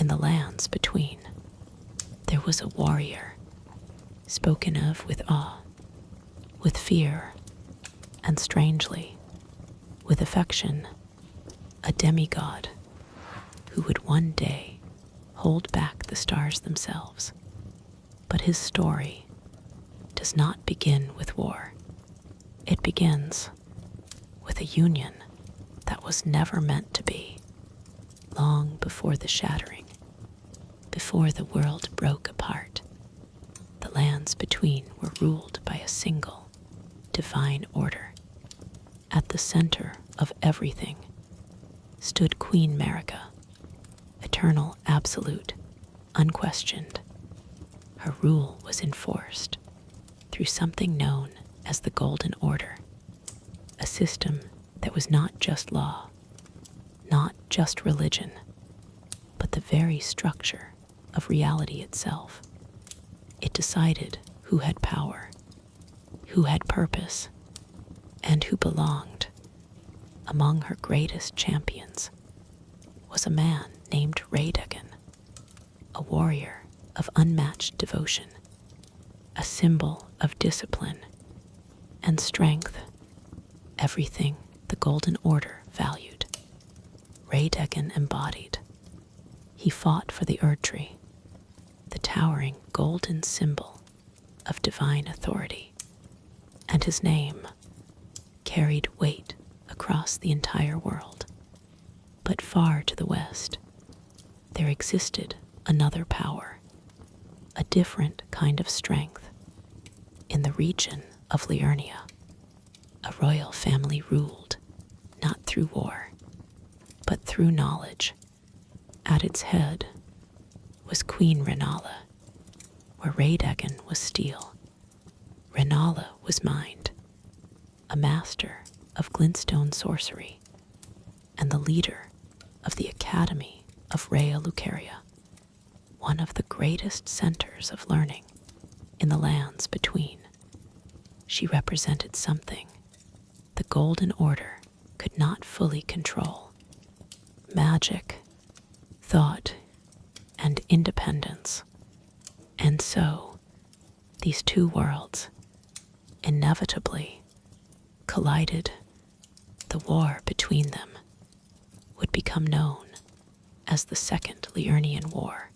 in the lands between, there was a warrior, spoken of with awe, with fear, and strangely, with affection, a demigod who would one day hold back the stars themselves. But his story does not begin with war. It begins with a union that was never meant to be, long before the shattering, before the world broke apart. The lands between were ruled by a single, divine order. At the center of everything stood Queen Marika, eternal, absolute, unquestioned. Her rule was enforced through something known as the Golden Order, a system that was not just law, not just religion, but the very structure of reality itself. It decided who had power, who had purpose, and who belonged. Among her greatest champions was a man named Radahn, a warrior of unmatched devotion, a symbol of discipline and strength, everything the Golden Order valued. Radahn embodied. He fought for the Erdtree, the towering golden symbol of divine authority, and his name carried weight across the entire world. But far to the west, there existed another power, a different kind of strength. In the region of Liurnia, a royal family ruled, not through war, but through knowledge. At its head was Queen Rennala, where Radahn was steel. Rennala was mind, a master of glintstone sorcery, and the leader of the Academy of Rea Lucaria, one of the greatest centers of learning in the lands between. She represented something the Golden Order could not fully control: magic, thought, and independence. And so, these two worlds inevitably collided. The war between them would become known as the Second Liurnian War.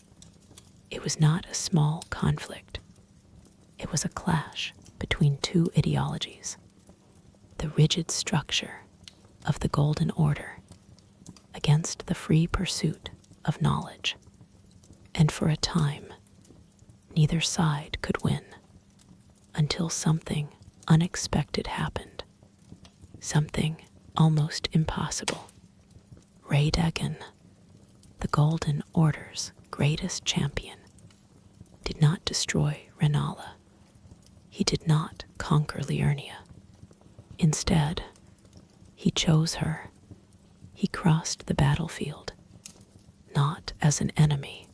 It was not a small conflict. It was a clash between two ideologies: the rigid structure of the Golden Order against the free pursuit of knowledge. And for a time, neither side could win, until something unexpected happened, something almost impossible. Radahn, the Golden Order's greatest champion, did not destroy Rennala. He did not conquer Liurnia. Instead, he chose her. He crossed the battlefield, not as an enemy,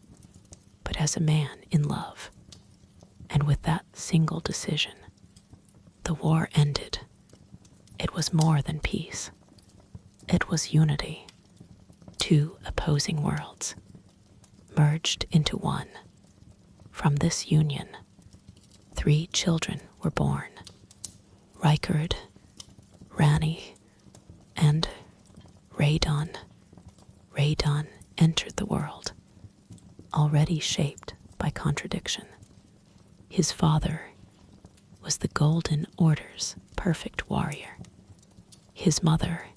but as a man in love. And with that single decision, the war ended. It was more than peace. It was unity. Two opposing worlds merged into one. From this union, 3 children were born: Rykard, Ranni, and Radahn. Radahn entered the world, already shaped by contradiction. His father was the Golden Order's perfect warrior. His mother,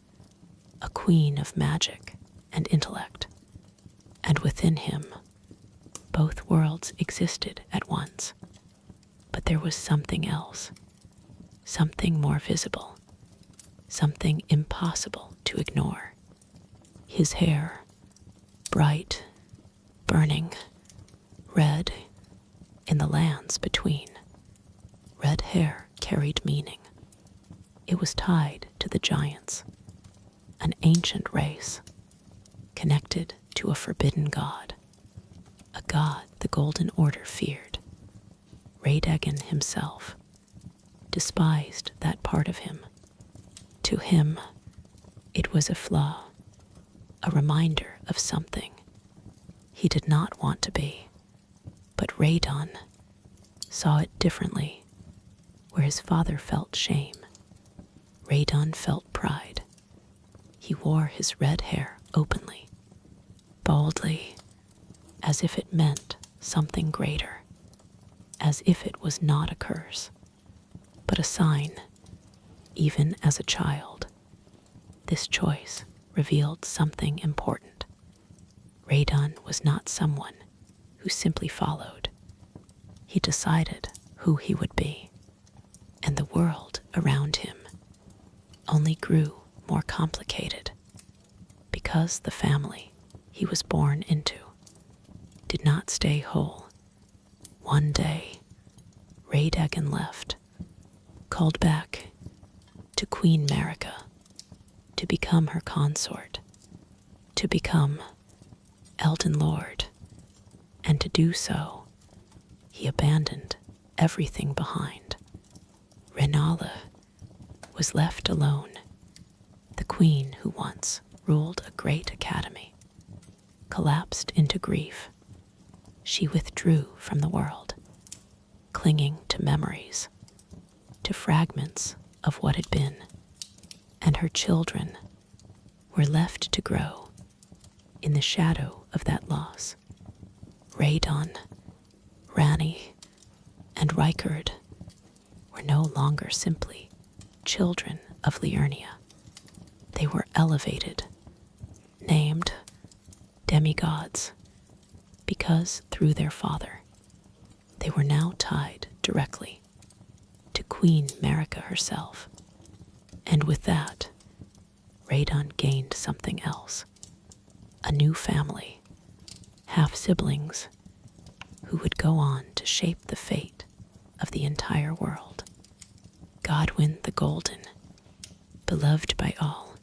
a queen of magic and intellect. And within him, both worlds existed at once. But there was something else, something more visible, something impossible to ignore. His hair, bright, burning, red, in the lands between. Red hair carried meaning. It was tied to the giants, an ancient race, connected to a forbidden god, a god the Golden Order feared. Radahn himself despised that part of him. To him, it was a flaw, a reminder of something he did not want to be. But Radahn saw it differently. Where his father felt shame, Radahn felt pride. He wore his red hair openly, boldly, as if it meant something greater, as if it was not a curse, but a sign. Even as a child, this choice revealed something important. Radahn was not someone who simply followed. He decided who he would be, and the world around him only grew more complicated because the family he was born into did not stay whole. One day, Radahn left, called back to Queen Marika to become her consort, to become Elden Lord, and to do so, he abandoned everything behind. Renala was left alone. The queen who once ruled a great academy collapsed into grief. She withdrew from the world, clinging to memories, to fragments of what had been, and her children were left to grow in the shadow of that loss. Radahn, Ranni, and Rykard were no longer simply children of Liurnia. They were elevated, named demigods, because through their father, they were now tied directly to Queen Marika herself. And with that, Radahn gained something else, a new family, half-siblings, who would go on to shape the fate of the entire world. Godwyn the Golden, beloved by all,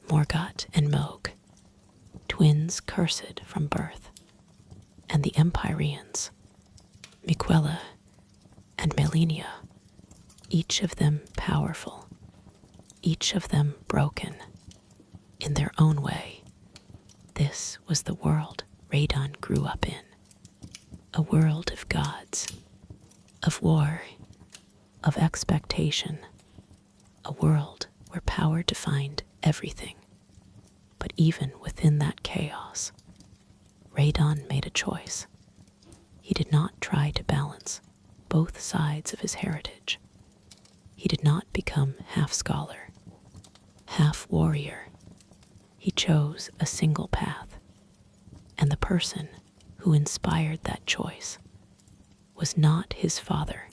Morgott and Mohg, twins cursed from birth, and the Empyreans, Miquella and Malenia, each of them powerful, each of them broken in their own way. This was the world Radahn grew up in, a world of gods, of war, of expectation, a world where power defined everything. But even within that chaos, Radahn made a choice. He did not try to balance both sides of his heritage. He did not become half scholar, half warrior. He chose a single path, and the person who inspired that choice was not his father.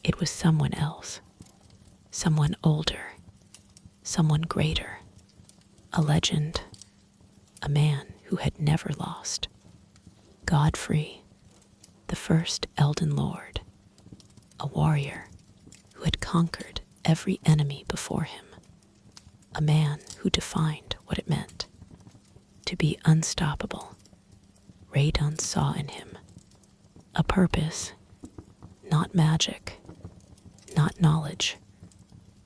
It was someone else, someone older, someone greater, a legend, a man who had never lost. Godfrey, the first Elden Lord, a warrior who had conquered every enemy before him, a man who defined what it meant to be unstoppable. Radahn saw in him a purpose, not magic, not knowledge,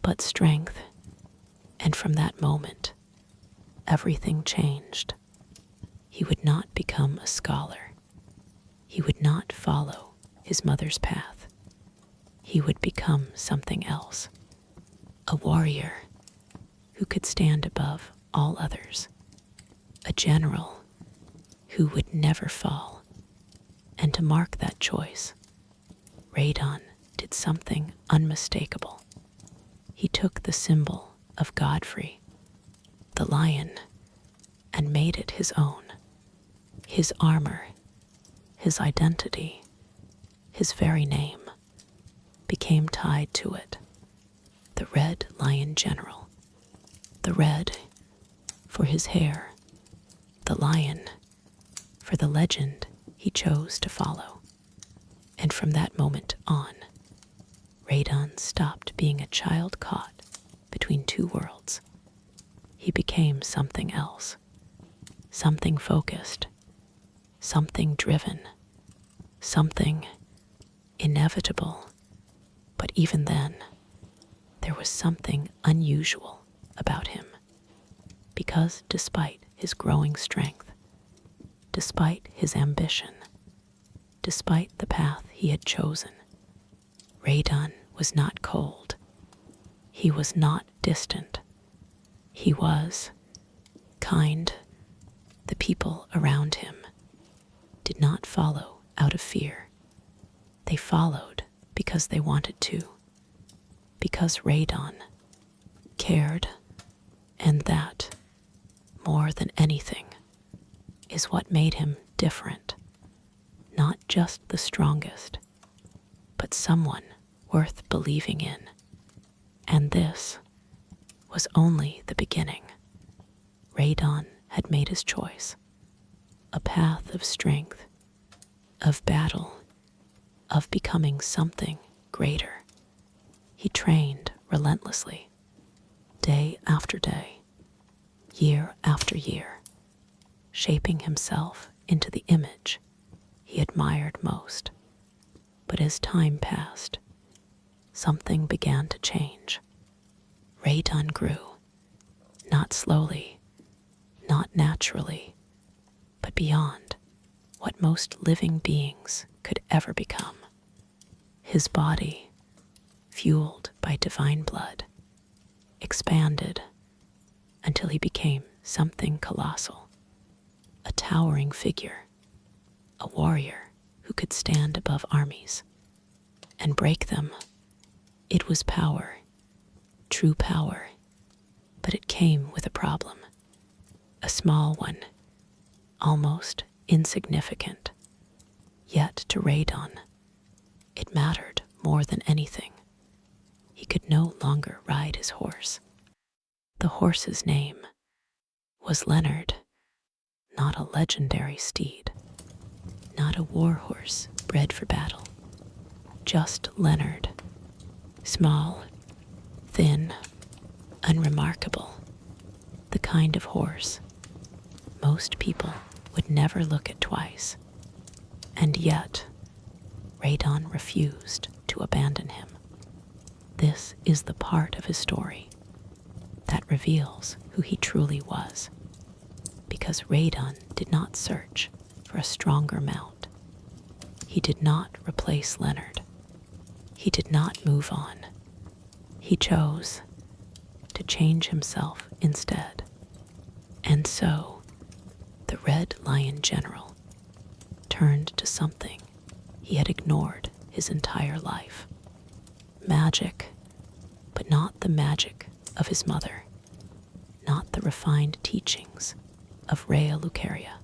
but strength. And from that moment, everything changed. He would not become a scholar. He would not follow his mother's path. He would become something else, a warrior who could stand above all others, a general who would never fall. And to mark that choice, Radahn did something unmistakable. He took the symbol of Godfrey, the lion, and made it his own. His armor, his identity, his very name became tied to it. The Red Lion General. The red for his hair, the lion for the legend he chose to follow. And from that moment on, Radahn stopped being a child caught between two worlds. He became something else, something focused, something driven, something inevitable. But even then, there was something unusual about him, because despite his growing strength, despite his ambition, despite the path he had chosen. Radahn was not cold. He was not distant. He was kind. The people around him did not follow out of fear. They followed because they wanted to, because Radahn cared, and that, more than anything, is what made him different. Not just the strongest, but someone worth believing in. And this was only the beginning. Radahn had made his choice, a path of strength, of battle, of becoming something greater. He trained relentlessly, day after day, year after year, shaping himself into the image he admired most. But as time passed, something began to change. Radahn grew, not slowly, not naturally, but beyond what most living beings could ever become. His body, fueled by divine blood, expanded until he became something colossal, a towering figure, a warrior who could stand above armies and break them. It was power, true power, but it came with a problem, a small one, almost insignificant. Yet to Radahn, it mattered more than anything. He could no longer ride his horse. The horse's name was Leonard, not a legendary steed, not a war horse bred for battle, just Leonard, small, thin, unremarkable, the kind of horse most people would never look at twice. And yet, Radahn refused to abandon him. This is the part of his story that reveals who he truly was, because Radahn did not search for a stronger mount. He did not replace Leonard. He did not move on. He chose to change himself instead. And so, the Red Lion General turned to something he had ignored his entire life. Magic, but not the magic of his mother, not the refined teachings of Rhea Lucaria.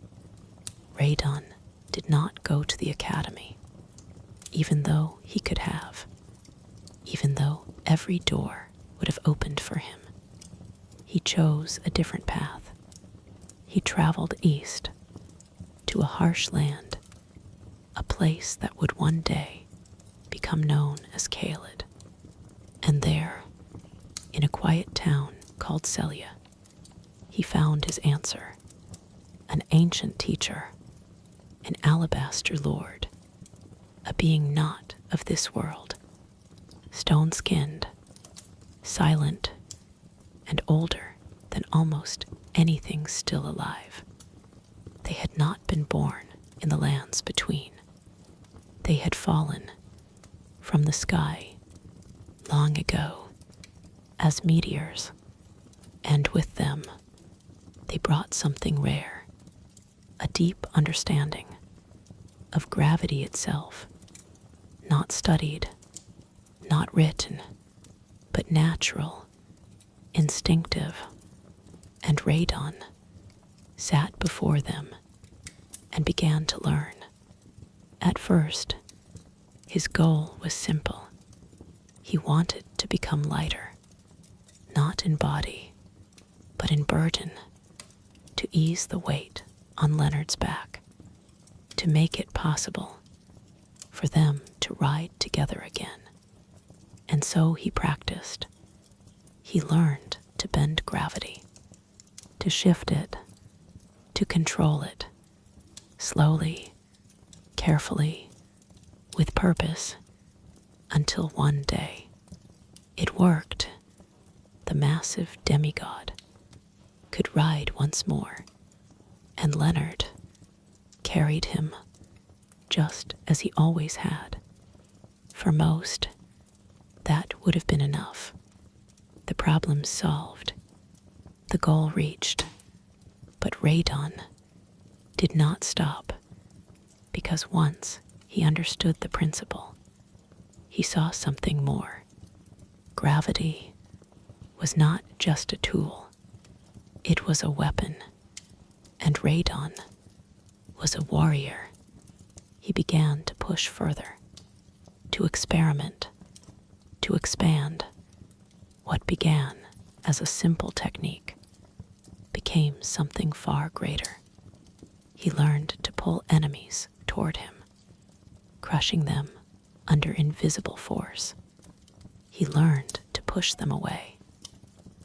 Radahn did not go to the academy, even though he could have, even though every door would have opened for him. He chose a different path. He traveled east to a harsh land, a place that would one day become known as Caelid. And there, in a quiet town called Celia, he found his answer, an ancient teacher, an alabaster lord, a being not of this world, stone-skinned, silent, and older than almost anything still alive. They had not been born in the lands between. They had fallen from the sky long ago as meteors, and with them they brought something rare, a deep understanding of gravity itself, not studied, not written, but natural, instinctive. And Radahn sat before them and began to learn. At first, his goal was simple. He wanted to become lighter, not in body, but in burden, to ease the weight on Leonard's back, to make it possible for them to ride together again. And so he practiced. He learned to bend gravity, to shift it, to control it, slowly, carefully, with purpose, until one day it worked. The massive demigod could ride once more, and Leonard, carried him just as he always had. For most, that would have been enough. The problem solved, the goal reached. But Radahn did not stop, because once he understood the principle, he saw something more. Gravity was not just a tool, it was a weapon, and Radahn was a warrior. He began to push further, to experiment, to expand. What began as a simple technique became something far greater. He learned to pull enemies toward him, crushing them under invisible force. He learned to push them away,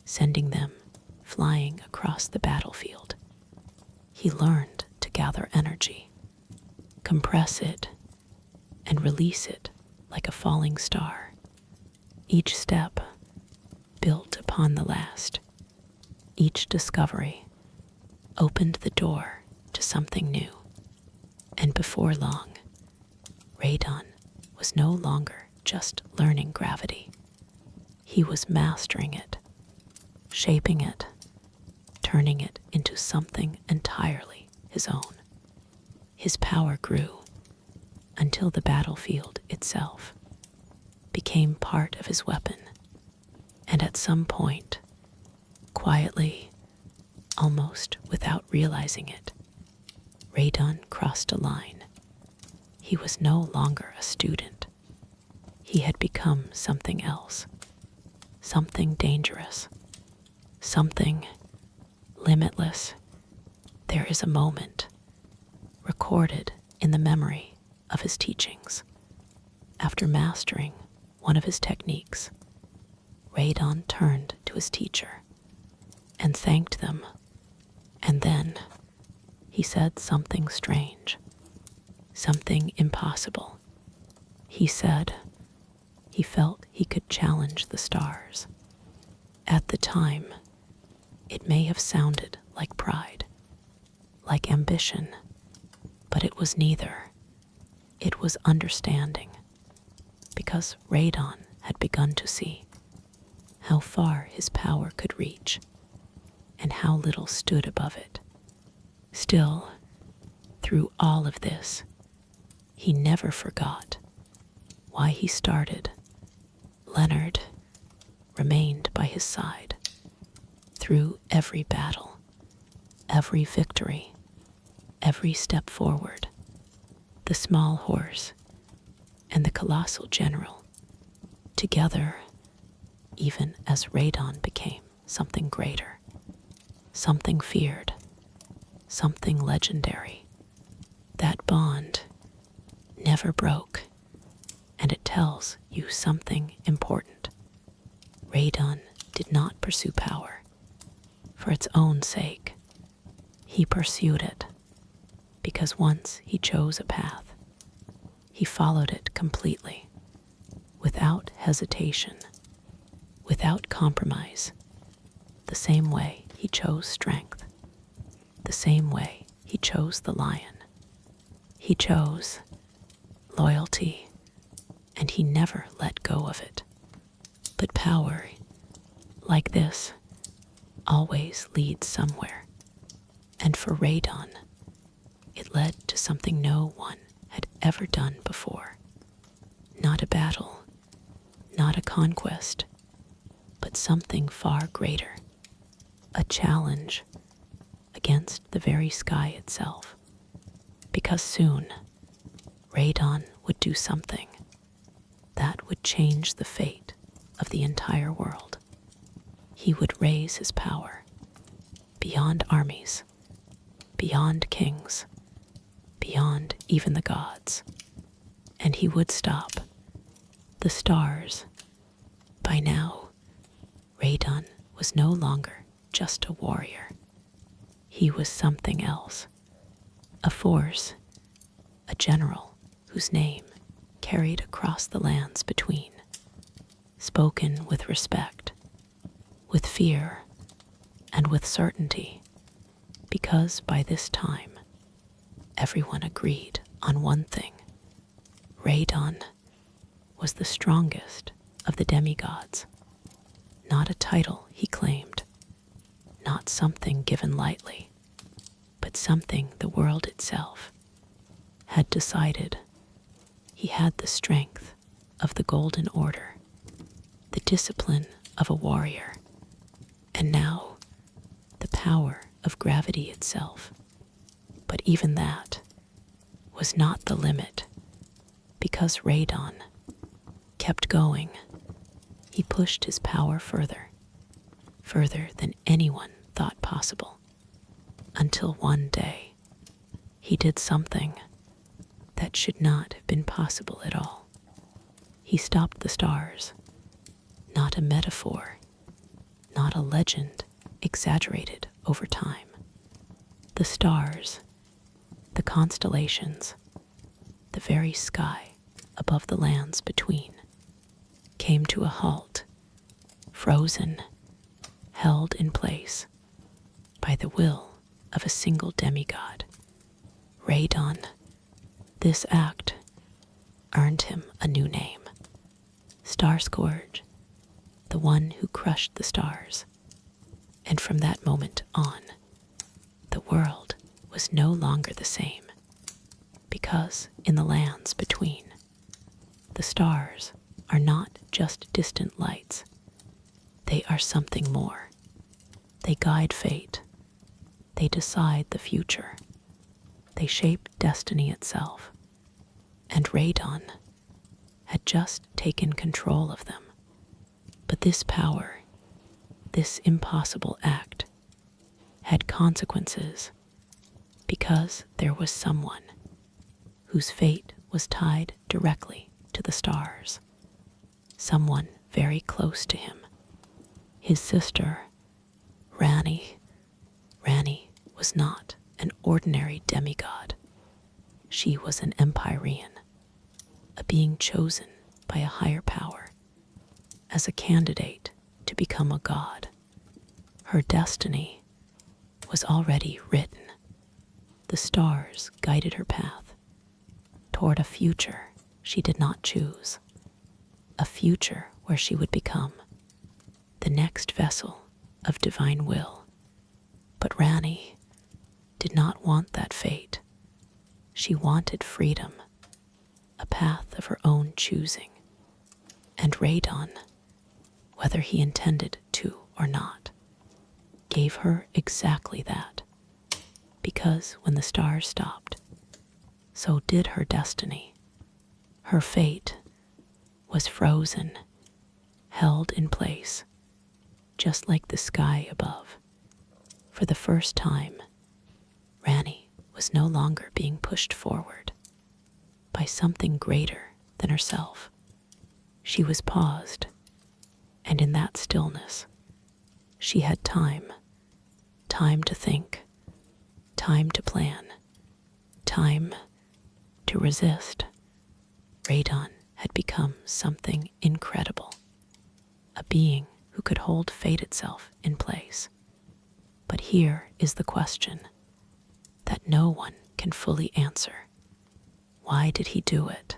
sending them flying across the battlefield. He learned to gather energy, compress it, and release it like a falling star. Each step built upon the last. Each discovery opened the door to something new. And before long, Radahn was no longer just learning gravity. He was mastering it, shaping it, turning it into something entirely his own. His power grew until the battlefield itself became part of his weapon. And at some point, quietly, almost without realizing it, Radahn crossed a line. He was no longer a student. He had become something else, something dangerous, something limitless. There is a moment recorded in the memory of his teachings. After mastering one of his techniques, Radahn turned to his teacher and thanked them, and then he said something strange, something impossible. He said he felt he could challenge the stars. At the time, it may have sounded like pride, like ambition, but it was neither. It was understanding, because Radahn had begun to see how far his power could reach and how little stood above it. Still, through all of this, he never forgot why he started. Leonard remained by his side through every battle, every victory, every step forward. The small horse and the colossal general, together, even as Radahn became something greater, something feared, something legendary. That bond never broke, and it tells you something important. Radahn did not pursue power for its own sake. He pursued it because once he chose a path, he followed it completely, without hesitation, without compromise, the same way he chose strength, the same way he chose the lion. He chose loyalty, and he never let go of it. But power, like this, always leads somewhere. And for Radahn, it led to something no one had ever done before. Not a battle, not a conquest, but something far greater. A challenge against the very sky itself. Because soon, Radahn would do something that would change the fate of the entire world. He would raise his power beyond armies, beyond kings, beyond even the gods. And he would stop the stars. By now, Radahn was no longer just a warrior. He was something else. A force, a general whose name carried across the lands between, spoken with respect, with fear, and with certainty, because by this time, everyone agreed on one thing. Radahn was the strongest of the demigods. Not a title, he claimed, not something given lightly, but something the world itself had decided. He had the strength of the Golden Order, the discipline of a warrior, and now the power of gravity itself. But even that was not the limit, because Radahn kept going. He pushed his power further than anyone thought possible, until one day he did something that should not have been possible at all. He stopped the stars, not a metaphor, not a legend exaggerated over time. The stars, the constellations, the very sky above the lands between, came to a halt, frozen, held in place by the will of a single demigod, Radahn. This act earned him a new name, Starscourge, the one who crushed the stars. And from that moment on, the world was no longer the same, because in the lands between, the stars are not just distant lights. They are something more. They guide fate. They decide the future. They shape destiny itself. And Radahn had just taken control of them. But this power, this impossible act, had consequences, because there was someone whose fate was tied directly to the stars, someone very close to him, his sister, Ranni. Ranni was not an ordinary demigod. She was an Empyrean, a being chosen by a higher power as a candidate to become a god. Her destiny was already written. The stars guided her path toward a future she did not choose, a future where she would become the next vessel of divine will. But Ranni did not want that fate. She wanted freedom, a path of her own choosing. And Radahn, whether he intended to or not, gave her exactly that. Because when the stars stopped, so did her destiny. Her fate was frozen, held in place, just like the sky above. For the first time, Ranni was no longer being pushed forward by something greater than herself. She was paused, and in that stillness, she had time to think, time to plan, time to resist. Radahn had become something incredible, a being who could hold fate itself in place. But here is the question that no one can fully answer. Why did he do it?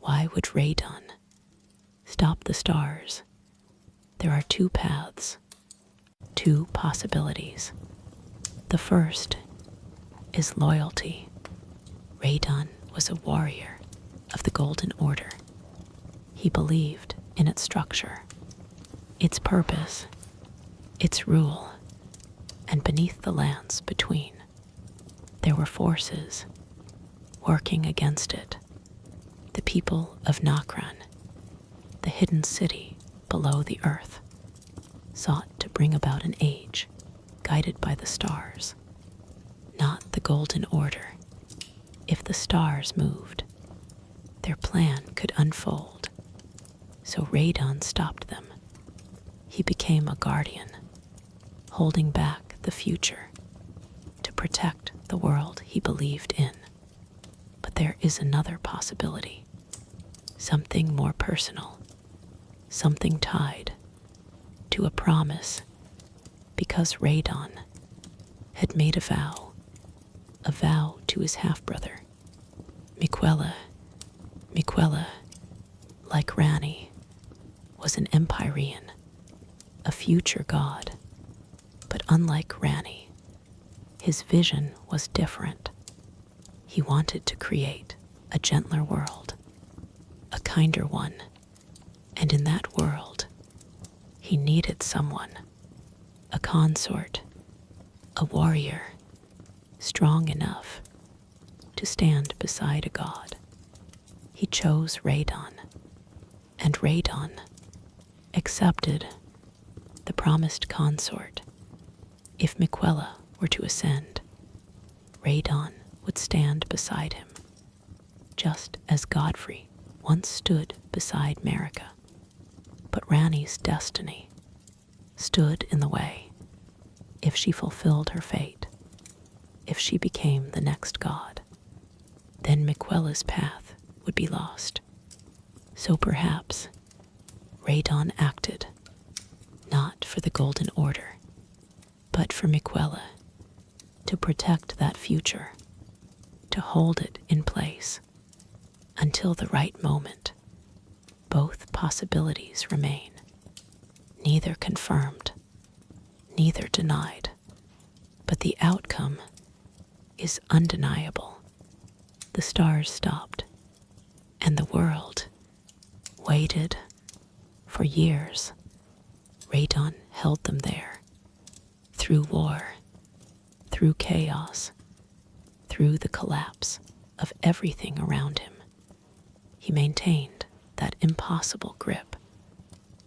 Why would Radahn stop the stars? There are two paths, two possibilities. The first is loyalty. Radahn was a warrior of the Golden Order. He believed in its structure, its purpose, its rule, and beneath the lands between, there were forces working against it. The people of Nokran, the hidden city below the earth, sought to bring about an age guided by the stars, not the Golden Order. If the stars moved, their plan could unfold. So Radahn stopped them. He became a guardian, holding back the future to protect the world he believed in. But there is another possibility, something more personal, something tied to a promise, because Radahn had made a vow a vow to his half-brother. Miquella, Miquella, like Rani, was an Empyrean, a future god. But unlike Rani, his vision was different. He wanted to create a gentler world, a kinder one, and in that world, he needed someone, a consort, a warrior, strong enough to stand beside a god. He chose Radahn, and Radahn accepted the promised consort. If Miquella were to ascend, Radahn would stand beside him, just as Godfrey once stood beside Marika. But Rani's destiny stood in the way. If she fulfilled her fate, if she became the next god, then Miquella's path would be lost. So perhaps Radahn acted, not for the Golden Order, but for Miquella, to protect that future, to hold it in place until the right moment. Both possibilities remain, neither confirmed, neither denied, but the outcome is undeniable. The stars stopped, and the world waited. For years, Radahn held them there, through war, through chaos, through the collapse of everything around him. He maintained that impossible grip,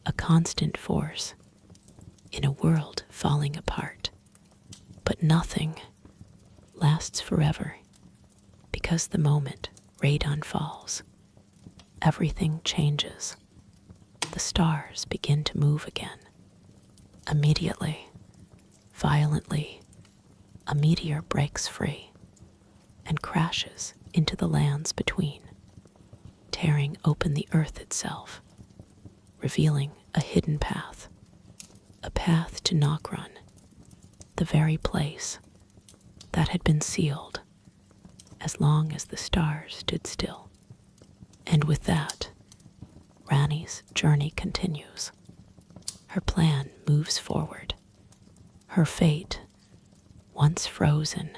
a constant force in a world falling apart. But nothing lasts forever, because the moment Radahn falls, everything changes. The stars begin to move again. Immediately, violently, a meteor breaks free and crashes into the lands between, tearing open the earth itself, revealing a hidden path, a path to Nokron, the very place that had been sealed as long as the stars stood still. And with that, Rani's journey continues. Her plan moves forward. Her fate, once frozen,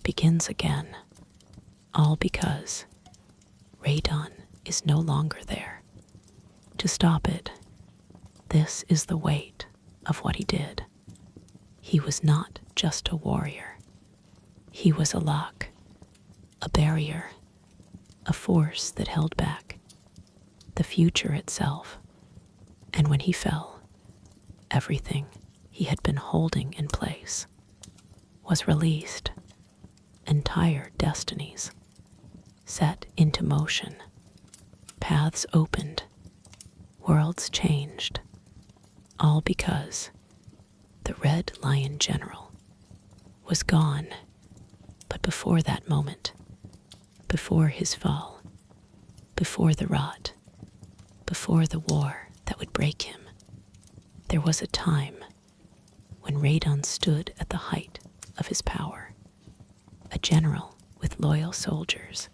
begins again, all because Radahn is no longer there. To stop it, this is the weight of what he did. He was not just a warrior. He was a lock, a barrier, a force that held back the future itself. And when he fell, everything he had been holding in place was released. Entire destinies set into motion, paths opened, worlds changed, all because the Red Lion General was gone. But before that moment, before his fall, before the rot, before the war that would break him, there was a time when Radahn stood at the height of his power, a general with loyal soldiers,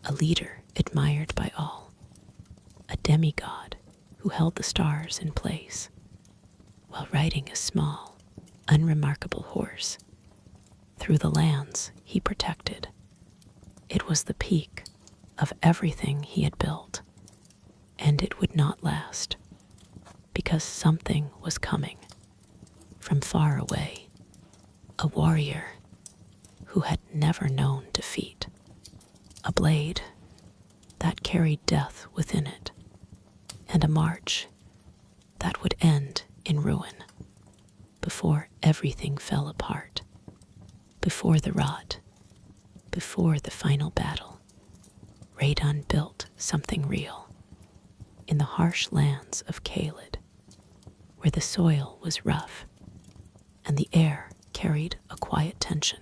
a leader admired by all, a demigod who held the stars in place while riding a small, unremarkable horse through the lands he protected. It was the peak of everything he had built, and it would not last, because something was coming from far away, a warrior who had never known defeat, a blade that carried death within it, and a march that would end in ruin. Before everything fell apart, before the rot, before the final battle, Radahn built something real. In the harsh lands of Caelid, where the soil was rough and the air carried a quiet tension,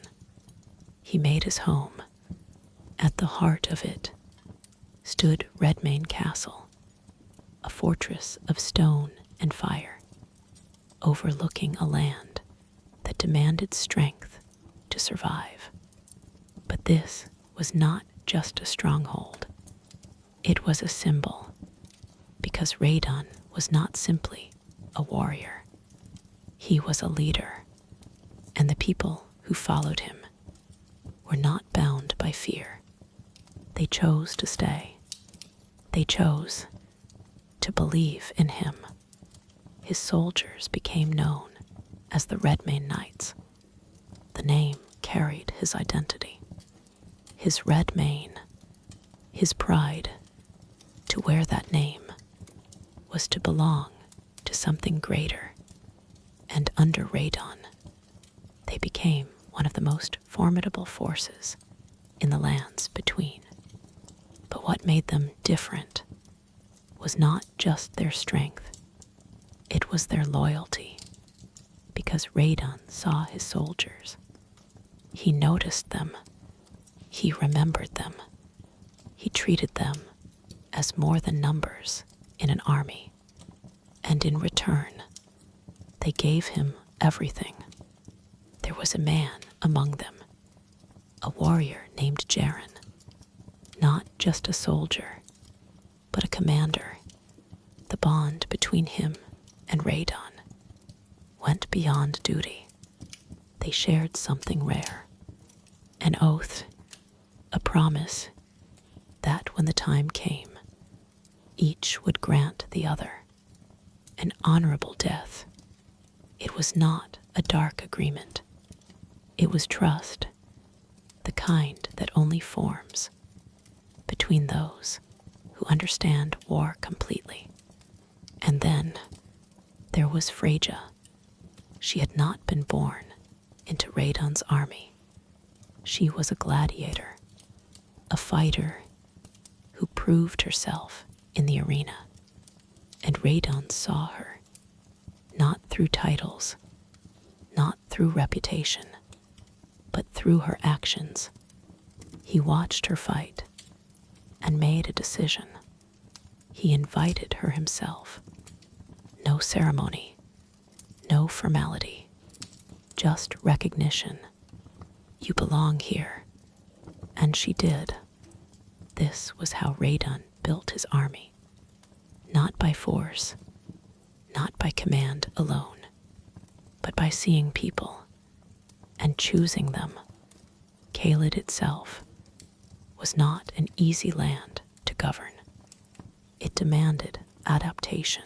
he made his home. At the heart of it stood Redmane Castle, a fortress of stone and fire, overlooking a land that demanded strength to to survive. But this was not just a stronghold. It was a symbol, because Radahn was not simply a warrior. He was a leader, and the people who followed him were not bound by fear. They chose to stay. They chose to believe in him. His soldiers became known as the Redmane Knights. The name carried his identity, his red mane, his pride. To wear that name was to belong to something greater, and under Radahn, they became one of the most formidable forces in the lands between. But what made them different was not just their strength, it was their loyalty, because Radahn saw his soldiers. He noticed them, he remembered them, he treated them as more than numbers in an army, and in return, they gave him everything. There was a man among them, a warrior named Jaren, not just a soldier, but a commander. The bond between him and Radahn went beyond duty. They shared something rare, an oath, a promise that when the time came, each would grant the other an honorable death. It was not a dark agreement. It was trust, the kind that only forms between those who understand war completely. And then there was Freja. She had not been born into Radahn's army. She was a gladiator, a fighter who proved herself in the arena. And Radahn saw her, not through titles, not through reputation, but through her actions. He watched her fight and made a decision. He invited her himself. No ceremony, no formality, just recognition. You belong here. And she did. This was how Radahn built his army. Not by force, not by command alone, but by seeing people and choosing them. Caelid itself was not an easy land to govern. It demanded adaptation.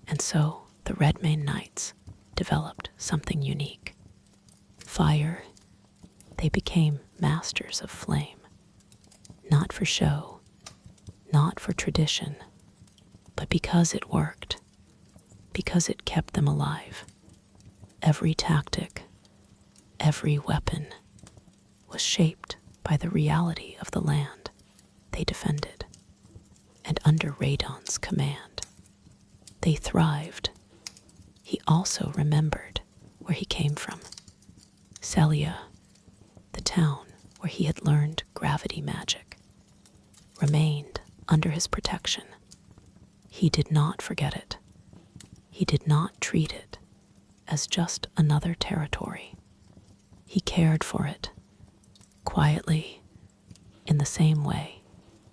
And so the Redmane Knights developed something unique. Fire. They became masters of flame. Not for show, not for tradition, but because it worked, because it kept them alive. Every tactic, every weapon was shaped by the reality of the land they defended. And under Radahn's command, they thrived. He also remembered where he came from. Celia, the town where he had learned gravity magic, remained under his protection. He did not forget it. He did not treat it as just another territory. He cared for it, quietly, in the same way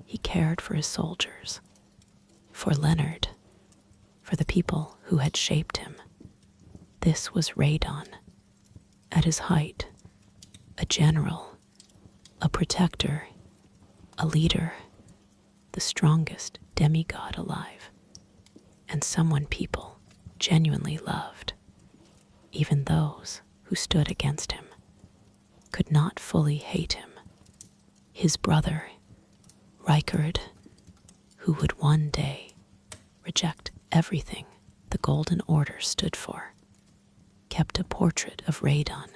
he cared for his soldiers, for Leonard, for the people who had shaped him. This was Radahn, at his height, a general, a protector, a leader, the strongest demigod alive, and someone people genuinely loved. Even those who stood against him could not fully hate him. His brother, Rykard, who would one day reject everything the Golden Order stood for, kept a portrait of Radahn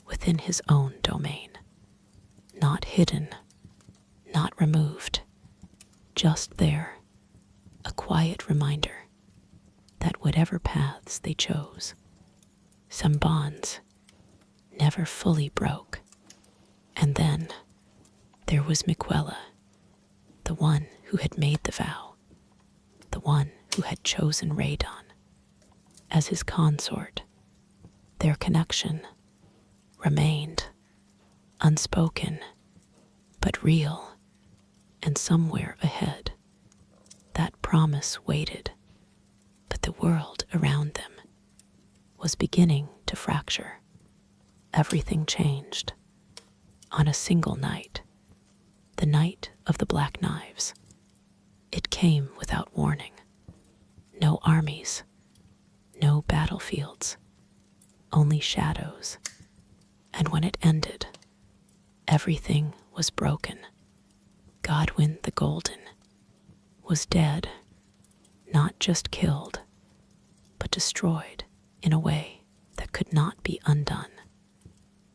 within his own domain, not hidden, not removed, just there, a quiet reminder that whatever paths they chose, some bonds never fully broke. And then there was Miquella, the one who had made the vow, the one who had chosen Radahn as his consort. Their connection, remained, unspoken, but real, and somewhere ahead, that promise waited, but the world around them was beginning to fracture. Everything changed. On a single night, the night of the Black Knives, it came without warning. No armies, no battlefields, only shadows. And when it ended, everything was broken. Godwyn the Golden was dead, not just killed, but destroyed in a way that could not be undone.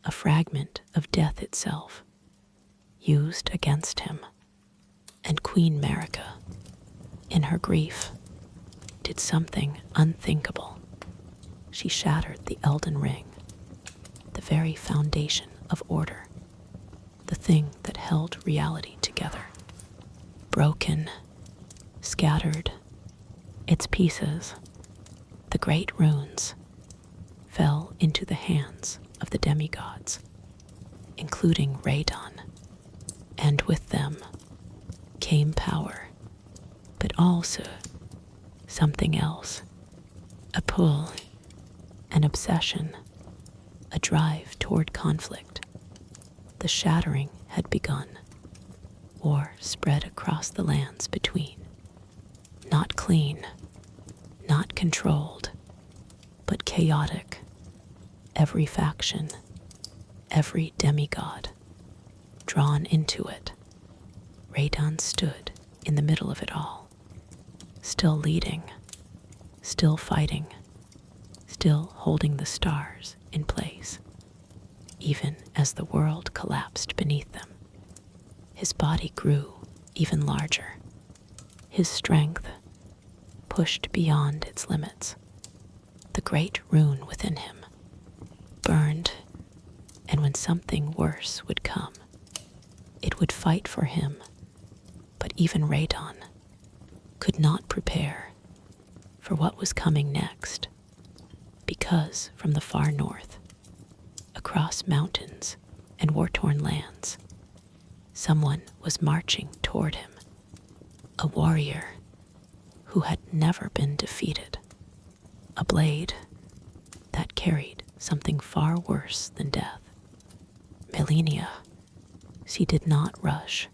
A fragment of death itself, used against him. And Queen Marika, in her grief, did something unthinkable. She shattered the Elden Ring, the very foundation of order, the thing that held reality together. Broken, scattered, its pieces, the great runes, fell into the hands of the demigods, including Radahn, and with them came power, but also something else, a pull, an obsession, a drive toward conflict. The shattering had begun. War spread across the lands between. Not clean, not controlled, but chaotic. Every faction, every demigod, drawn into it. Radahn stood in the middle of it all, still leading, still fighting, still holding the stars in place, even as the world collapsed beneath them. His body grew even larger, his strength pushed beyond its limits. The great rune within him burned, and when something worse would come, it would fight for him. But even Radahn could not prepare for what was coming next, because from the far north, across mountains and war-torn lands, someone was marching toward him, a warrior who had never been defeated, a blade that carried something far worse than death. Malenia, she did not rush.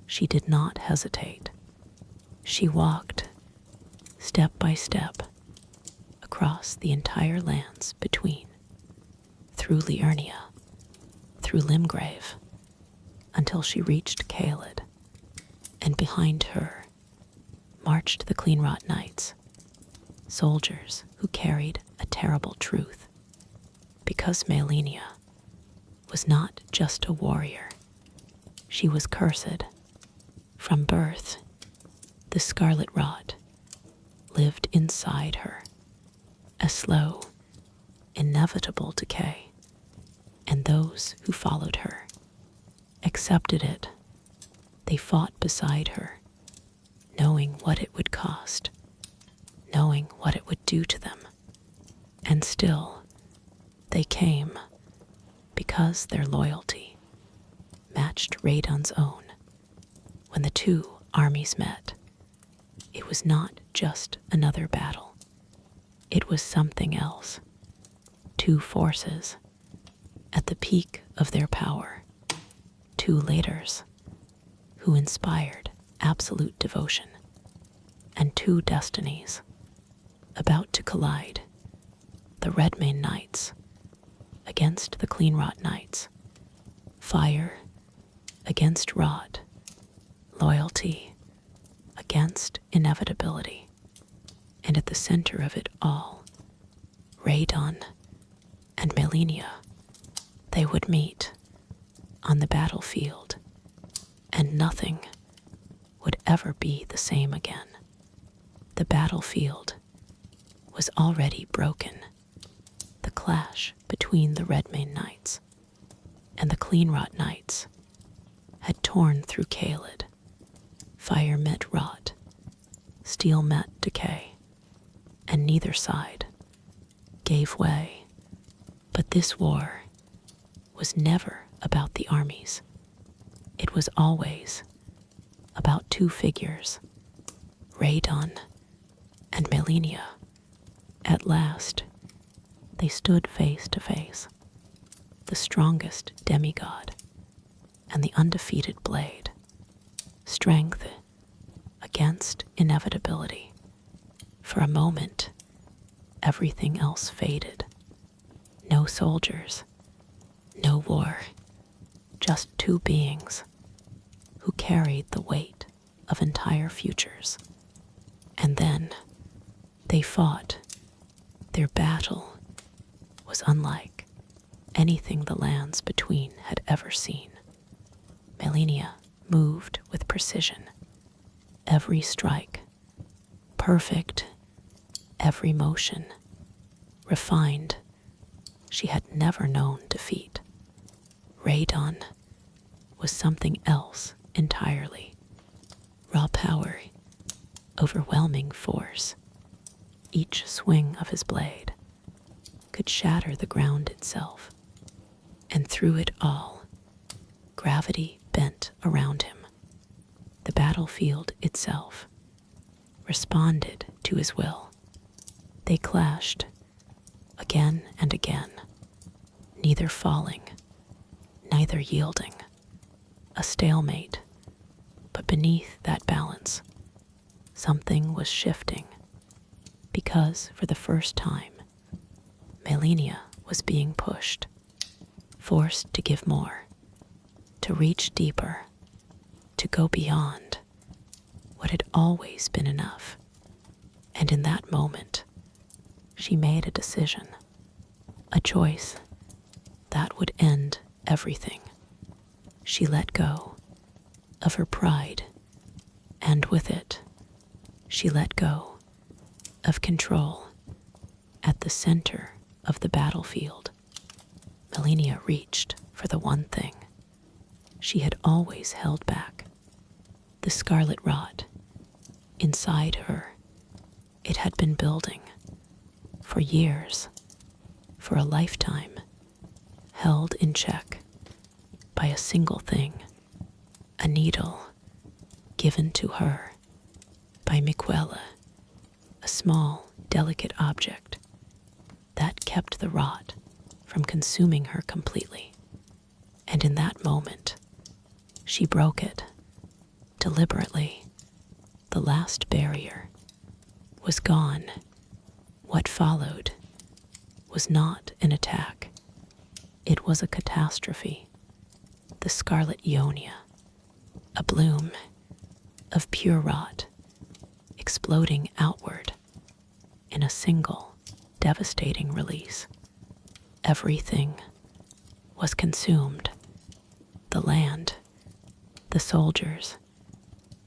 She did not hesitate. She walked, step by step, across the entire lands between, through Liurnia, through Limgrave, until she reached Caelid, and behind her marched the Cleanrot Knights, soldiers who carried a terrible truth, because Malenia was not just a warrior, she was cursed. From birth, the Scarlet Rot lived inside her, a slow, inevitable decay, and those who followed her accepted it. They fought beside her, knowing what it would cost, knowing what it would do to them. And still, they came because their loyalty matched Radahn's own. When the two armies met, it was not just another battle. It was something else. Two forces at the peak of their power, two leaders who inspired absolute devotion, and two destinies about to collide. The Redmane Knights against the Cleanrot Knights, fire against rot, loyalty against inevitability, and at the center of it all, Radahn and Malenia. They would meet on the battlefield, and nothing would ever be the same again. The battlefield was already broken. The clash between the Redmane Knights and the Cleanrot Knights had torn through Caelid. Fire met rot, steel met decay, and neither side gave way. But this war was never about the armies. It was always about two figures, Radahn and Malenia. At last, they stood face to face, the strongest demigod and the undefeated blade, strength against inevitability. For a moment, everything else faded. No soldiers, no war, just two beings who carried the weight of entire futures. And then they fought. Their battle was unlike anything the lands between had ever seen. Malenia moved with precision. Every strike, perfect, every motion, refined. She had never known defeat. Radahn was something else entirely. Raw power, overwhelming force. Each swing of his blade could shatter the ground itself. And through it all, gravity bent around him. The battlefield itself responded to his will. They clashed again and again, neither falling, neither yielding. A stalemate, but beneath that balance, something was shifting, because for the first time, Malenia was being pushed, forced to give more, to reach deeper, to go beyond what had always been enough. And in that moment, she made a decision, a choice that would end everything. She let go of her pride, and with it, she let go of control. At the center of the battlefield, Malenia reached for the one thing she had always held back, the Scarlet Rot. Inside her, it had been building for years, for a lifetime, held in check by a single thing, a needle given to her by Miquella, a small, delicate object that kept the rot from consuming her completely. And in that moment, she broke it, deliberately. The last barrier was gone. What followed was not an attack. It was a catastrophe. The Scarlet Ionia, a bloom of pure rot, exploding outward in a single, devastating release. Everything was consumed. The land, the soldiers,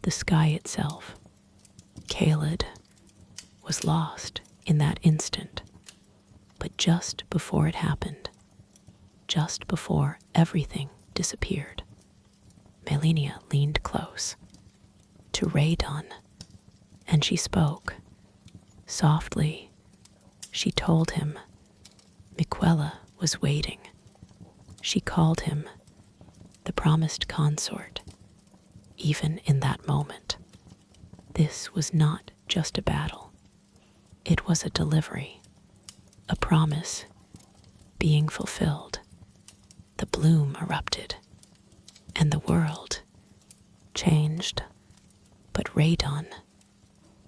the sky itself. Kaled was lost in that instant. But just before it happened, just before everything disappeared, Malenia leaned close to Radahn, and she spoke. Softly, she told him Miquella was waiting. She called him the promised consort. Even in that moment, this was not just a battle. It was a delivery, a promise being fulfilled. The bloom erupted, and the world changed. But Radahn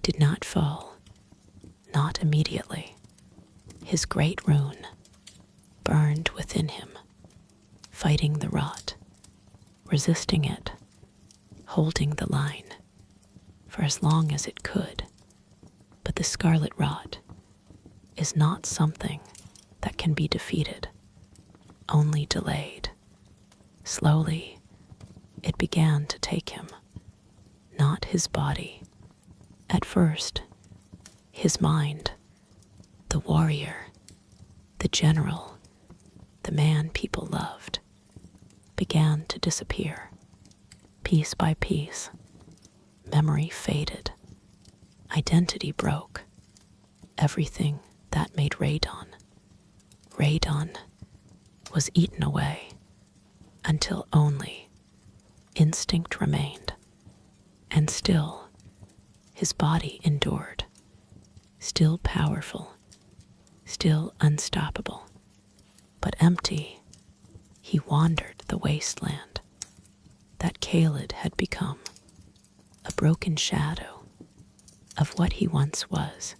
did not fall, not immediately. His great rune burned within him, fighting the rot, resisting it, holding the line for as long as it could. But the Scarlet Rot is not something that can be defeated, only delayed. Slowly, it began to take him, not his body. At first, his mind, the warrior, the general, the man people loved, began to disappear. Piece by piece, memory faded, identity broke. Everything that made Radahn was eaten away. until only instinct remained, and still his body endured, still powerful, still unstoppable, but empty. He wandered the wasteland that Khaled had become, a broken shadow of what he once was,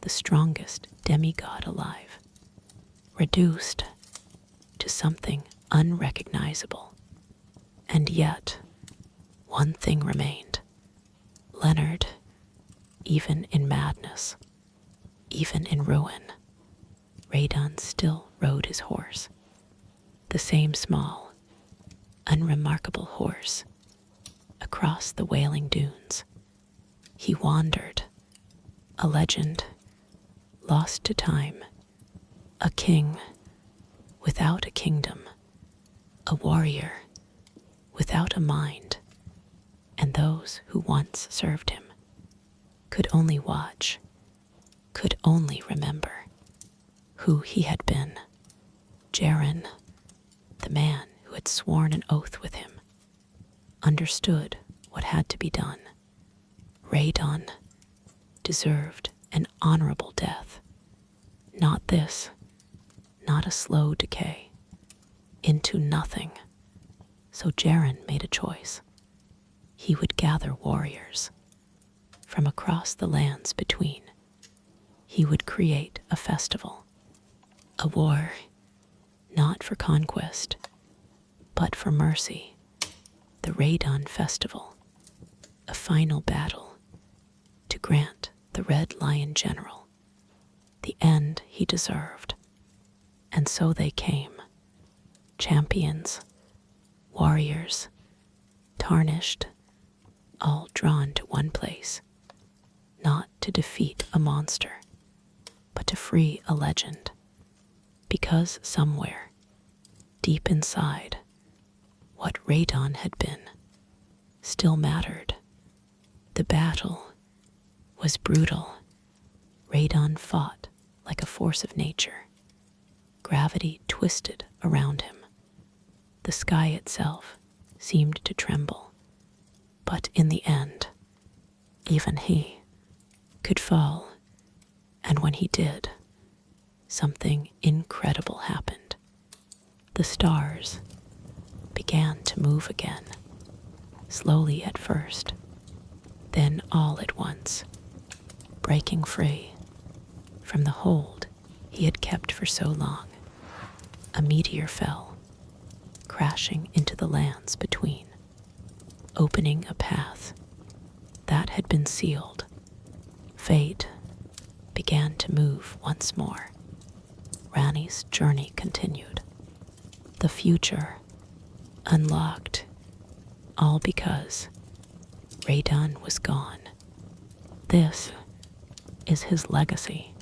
the strongest demigod alive, reduced to something unrecognizable. And yet, one thing remained. Leonard, even in madness, even in ruin, Radahn still rode his horse, the same small, unremarkable horse, across the wailing dunes. He wandered, a legend, lost to time, a king without a kingdom, a warrior without a mind, and those who once served him could only watch, could only remember who he had been. Jaren, the man who had sworn an oath with him, understood what had to be done. Radahn deserved an honorable death. Not this, not a slow decay, into nothing. So Jaren made a choice. He would gather warriors from across the lands between. He would create a festival, a war, not for conquest, but for mercy. The Radahn Festival, a final battle to grant the Red Lion General the end he deserved. And so they came, champions, warriors, tarnished, all drawn to one place, not to defeat a monster, but to free a legend. Because somewhere, deep inside, what Radahn had been still mattered. The battle was brutal. Radahn fought like a force of nature. Gravity twisted around him. The sky itself seemed to tremble. But in the end, even he could fall. And when he did, something incredible happened. The stars began to move again, slowly at first, then all at once, breaking free from the hold he had kept for so long. A meteor fell, crashing into the lands between, opening a path that had been sealed. Fate began to move once more. Ranni's journey continued. The future unlocked, all because Radahn was gone. This is his legacy.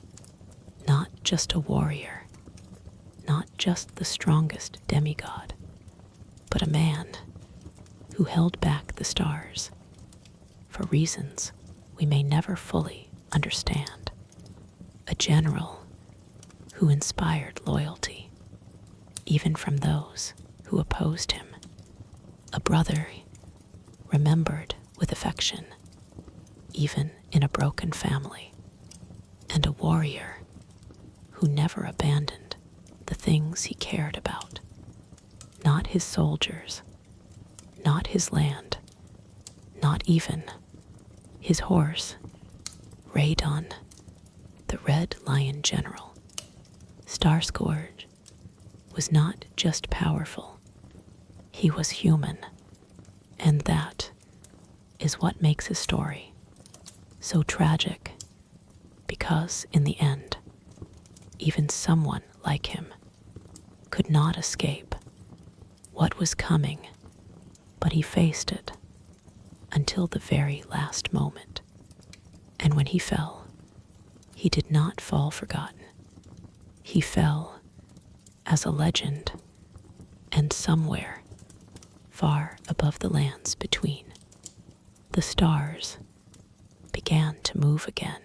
Not just a warrior, not just the strongest demigod, but a man who held back the stars for reasons we may never fully understand. A general who inspired loyalty, even from those who opposed him. A brother remembered with affection, even in a broken family. And a warrior who never abandoned the things he cared about. Not his soldiers, not his land, not even his horse. Radahn, the Red Lion General. Starscourge was not just powerful, he was human. And that is what makes his story so tragic, because in the end, even someone like him could not escape what was coming, but he faced it until the very last moment. And when he fell, he did not fall forgotten. He fell as a legend, and somewhere, far above the lands between, the stars began to move again.